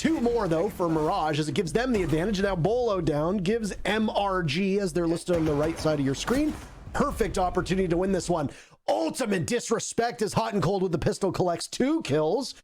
2 more though for Mirage as it gives them the advantage. Now Bolo down, gives MRG, as they're listed on the right side of your screen, perfect opportunity to win this one. Ultimate disrespect as Hotancold with the pistol collects 2 kills.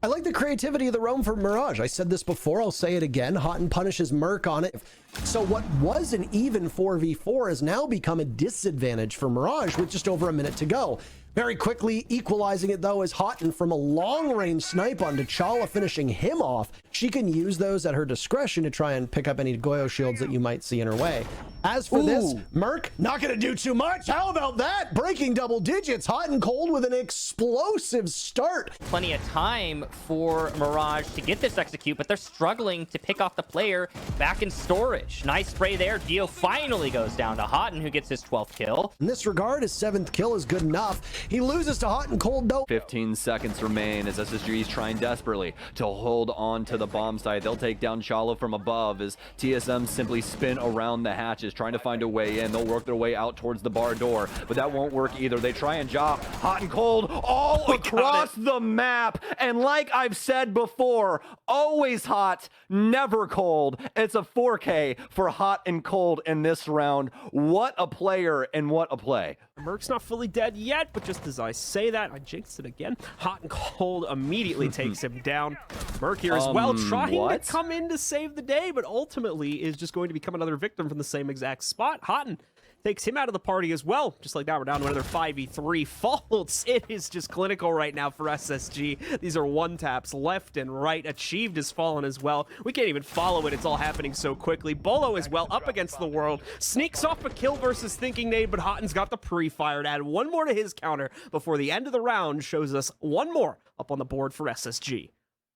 I like the creativity of the roam for Mirage. I said this before, I'll say it again. Hotan punishes Merc on it. So what was an even 4v4 has now become a disadvantage for Mirage with just over a minute to go. Very quickly equalizing it though is Hotan from a long-range snipe on T'Challa, finishing him off. She can use those at her discretion to try and pick up any Goyo shields that you might see in her way. As for this, Merc, not going to do too much. How about that? Breaking double digits. Hotancold with an explosive start. Plenty of time for Mirage to get this execute, but they're struggling to pick off the player back in storage. Nice spray there. Dio finally goes down to Hotan, who gets his 12th kill. In this regard, his 7th kill is good enough. He loses to Hotancold though. 15 seconds remain as SSG is trying desperately to hold on to the bomb site. They'll take down Chalo from above as TSM simply spin around the hatches, trying to find a way in. They'll work their way out towards the bar door, but that won't work either. They try and drop Hotancold all across the map. And like I've said before, always hot, never cold. It's a 4K for Hotancold in this round. What a player and what a play. Merc's not fully dead yet, but just as I say that, I jinxed it again. Hotancold immediately takes him down. Merc here as well, trying to come in to save the day, but ultimately is just going to become another victim from the same exact spot. Hotan takes him out of the party as well. Just like that, we're down to another 5v3 faults. It is just clinical right now for SSG. These are one taps left and right. Achieved has fallen as well. We can't even follow it. It's all happening so quickly. Bolo as well, up against the world. Sneaks off a kill versus Thinking Nade, but Hotan's got the pre-fire to add one more to his counter before the end of the round shows us one more up on the board for SSG.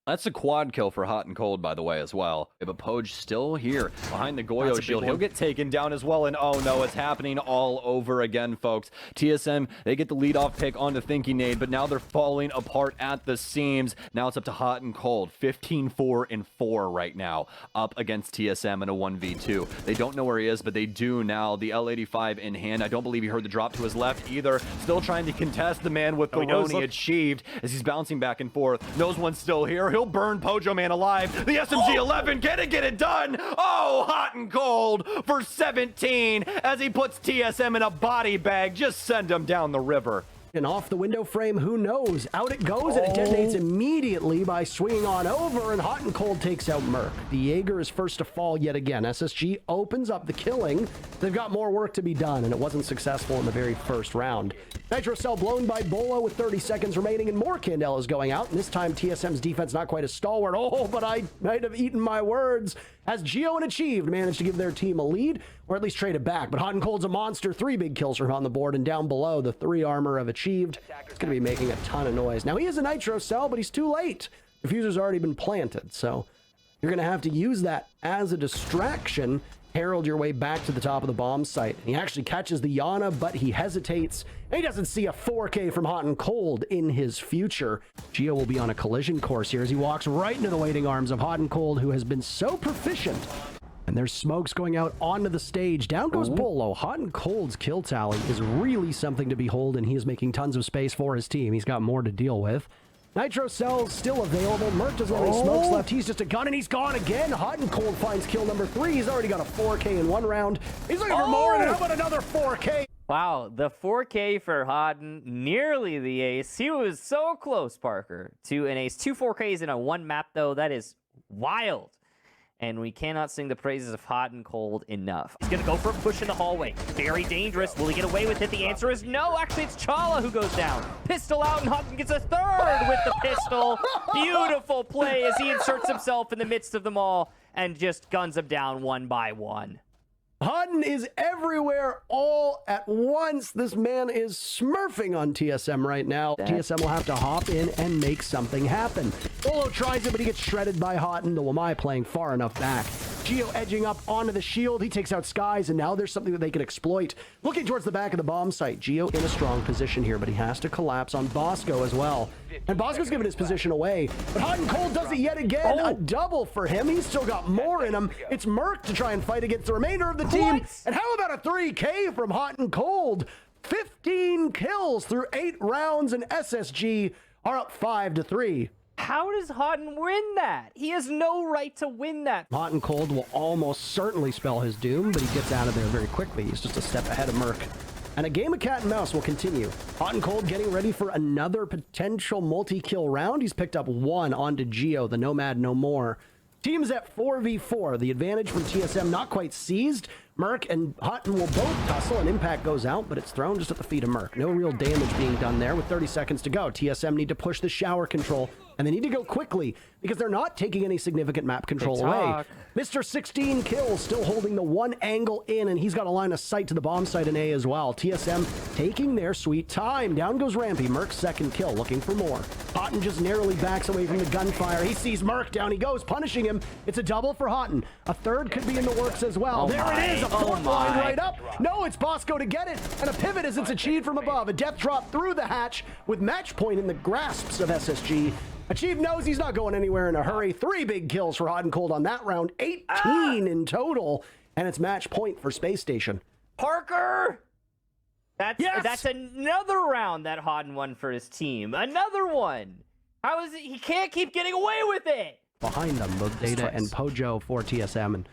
That's a quad kill for Hotancold, by the way, as well. But Poj still here behind the Goyo shield. He'll get taken down as well. And oh no, it's happening all over again, folks. TSM, they get the leadoff pick onto Thinking Nade, but now they're falling apart at the seams. Now it's up to Hotancold. 15-4-4 right now, up against TSM in a 1v2. They don't know where he is, but they do now. The L85 in hand. I don't believe he heard the drop to his left either. Still trying to contest the man with the Roni achieved as he's bouncing back and forth. Knows one's still here. He'll burn Pojo Man alive. The SMG-11 get it done. Oh, Hotancold for 17 as he puts TSM in a body bag. Just send him down the river. And off the window frame, who knows? Out it goes, and it detonates immediately by swinging on over, and Hotancold takes out Merc. The Jaeger is first to fall yet again. SSG opens up the killing. They've got more work to be done, and it wasn't successful in the very first round. Nitro Cell blown by Bolo with 30 seconds remaining, and more Candelas going out, and this time TSM's defense not quite as stalwart. Oh, but I might have eaten my words, as Geo and Achieved managed to give their team a lead, or at least trade it back. But Hotancold's a monster. 3 big kills from on the board, and down below, the 3 armor of Achieved. It's going to be making a ton of noise. Now, he is a Nitro Cell, but he's too late. Diffuser's already been planted, so you're going to have to use that as a distraction, herald your way back to the top of the bomb site. And he actually catches the Yana, but he hesitates. And he doesn't see a 4K from Hotancold in his future. Geo will be on a collision course here as he walks right into the waiting arms of Hotancold, who has been so proficient. And there's smokes going out onto the stage. Down goes Bolo. Hotancold's kill tally is really something to behold, and he is making tons of space for his team. He's got more to deal with. Nitro Cell's still available. Merc doesn't have any smokes left. He's just a gun, and he's gone again. Hotancold finds kill number 3. He's already got a 4K in one round. He's looking for more, and how about another 4K? Wow, the 4K for Hotan, nearly the ace. He was so close, Parker, to an ace. 2 4Ks in a one map, though. That is wild. And we cannot sing the praises of Hotancold enough. He's gonna go for a push in the hallway. Very dangerous. Will he get away with it? The answer is no. Actually, it's Chala who goes down. Pistol out, and Hotan gets a 3rd with the pistol. Beautiful play as he inserts himself in the midst of them all and just guns them down one by one. Hotan is everywhere all at once. This man is smurfing on TSM right now. TSM will have to hop in and make something happen. Bolo tries it, but he gets shredded by Hotan. The Wamai playing far enough back. Geo edging up onto the shield. He takes out Skies, and now there's something that they can exploit. Looking towards the back of the bomb site. Geo in a strong position here, but he has to collapse on Bosco as well. And Bosco's given his position away, but Hotancold does it yet again. A double for him. He's still got more in him. It's Merc to try and fight against the remainder of the team. And how about a 3K from Hotancold? 15 kills through 8 rounds, and SSG are up 5-3. How does Houghton win that? He has no right to win that. Hotancold will almost certainly spell his doom, but he gets out of there very quickly. He's just a step ahead of Merc. And a game of cat and mouse will continue. Hotancold getting ready for another potential multi-kill round. He's picked up one onto Geo, the Nomad no more. Teams at 4v4. The advantage from TSM not quite seized. Merc and Houghton will both tussle, and Impact goes out, but it's thrown just at the feet of Merc. No real damage being done there with 30 seconds to go. TSM need to push the shower control, and they need to go quickly because they're not taking any significant map control away. Mr. 16 kills still holding the one angle in, and he's got a line of sight to the bomb site in A as well. TSM taking their sweet time. Down goes Rampy. Merc's second kill, looking for more. Houghton just narrowly backs away from the gunfire. He sees Merc. Down he goes, punishing him. It's a double for Houghton. A third could be in the works as well. There it is, a fourth line right up. No, it's Bosco to get it, and a pivot as it's achieved from above. A death drop through the hatch with match point in the grasps of SSG. Achieve knows he's not going anywhere in a hurry. 3 big kills for Hotancold on that round. 18 in total. And it's match point for Space Station. Parker! Yes! That's another round that Houghton won for his team. Another one! How is it? He can't keep getting away with it! Behind them, both Data and Pojo for TSM, and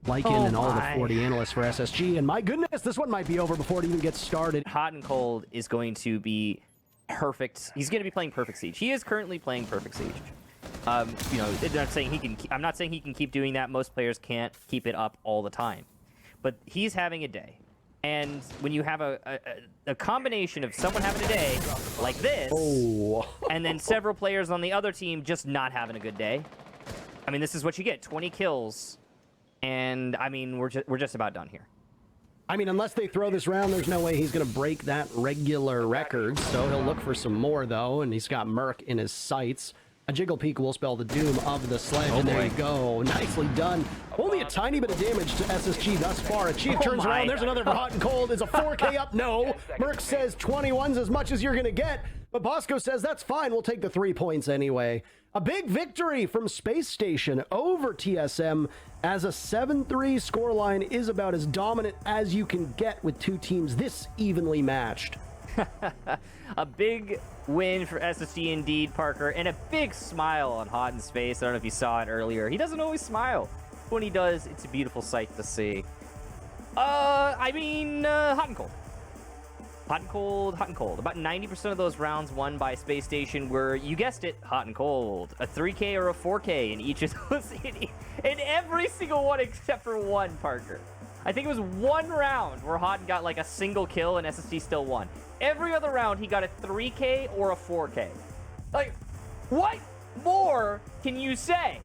Lycan and all the 40 analysts for SSG. And my goodness, this one might be over before it even gets started. Hotancold is going to be perfect. He's going to be playing Perfect Siege. He is currently playing Perfect Siege. You know, I'm not saying he can. I'm not saying he can keep doing that. Most players can't keep it up all the time, but he's having a day. And when you have a combination of someone having a day like this, and then several players on the other team just not having a good day, I mean, this is what you get: 20 kills, and I mean, we're just about done here. I mean, unless they throw this round, there's no way he's going to break that regular record. So he'll look for some more, though, and he's got Merc in his sights. A Jiggle Peek will spell the doom of the sledge, and there you go. Nicely done. Only a tiny bit of damage to SSG thus far. Achieve turns around. There's another for Hotancold. Is a 4K up? No. Merc says 21's as much as you're going to get. But Bosco says that's fine. We'll take the 3 points anyway. A big victory from Space Station over TSM, as a 7-3 scoreline is about as dominant as you can get with two teams this evenly matched. A big win for SSG indeed, Parker, and a big smile on Houghton's face. I don't know if you saw it earlier. He doesn't always smile. When he does, it's a beautiful sight to see. I mean, Hotancold. Hotancold. About 90% of those rounds won by Space Station were, you guessed it, Hotancold. A 3K or a 4K in each of those, in every single one except for one, Parker. I think it was one round where Houghton got like a single kill and SSG still won. Every other round, he got a 3K or a 4K. Like, what more can you say?